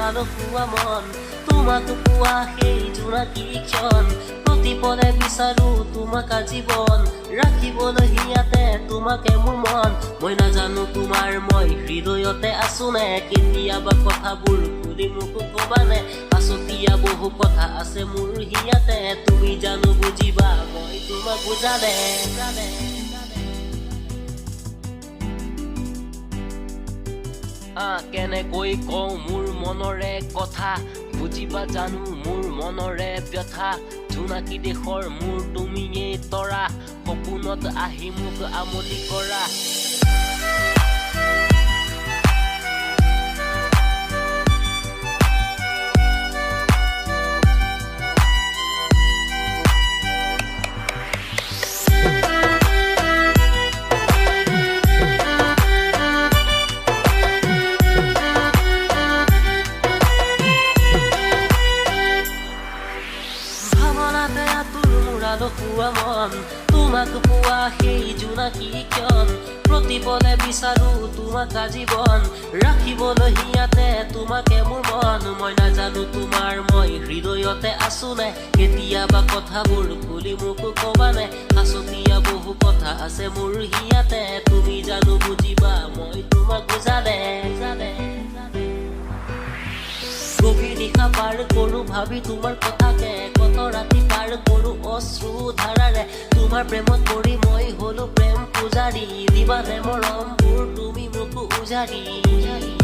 মুৰালো হোৱা মন তোমাক পোৱা সেই জোনাকী ক্ষণ প্ৰতিপদে বিচাৰো তোমাক আজীৱন ৰাখিবলৈ হিয়াতে তোমাকে মোৰ মন মই নাজানো তোমাৰ মই হৃদয়তে আছো নে কেতিয়াবা কথাবোৰ খুলি মোক কবানে পাছতীয়া বহু কথা আছে মোৰ হিয়াতে তুমি জানো বুজিবা মই তোমাক বুজালে কেনেকৈ কওঁ মোৰ মনৰে কথা বুজিবা জানো মোৰ মনৰে ব্যথা জোনাকী দেশৰ মোৰ তুমিয়েই তৰা সপোনত আহি মোক আমনি কৰা হোৱা মন তোমাক পোৱা সেই জোনাকী ক্ষণ প্ৰতিপদে বিচাৰো তোমাক আজীৱন ৰাখিবলৈ হিয়াতে তোমাকে মোৰ মন মই নাজানো তোমাৰ মই হৃদয়তে আছো নে কেতিয়াবা কথাবোৰ খুলি মোক কবানে পাছতীয়া বহু কথা আছে মোৰ হিয়াতে তুমি জানো বুজিবা মই তোমাক বুজালে গভীৰ নিশা পাৰ কৰো ভাবি তোমাৰ কথাকে কত ৰাতি পাৰ কৰো অশ্ৰু ধাৰাৰে তোমাৰ প্ৰেমত পৰি মই হলো প্ৰেম পূজাৰী দিবানে মৰমবোৰ তুমি মোক উজাৰি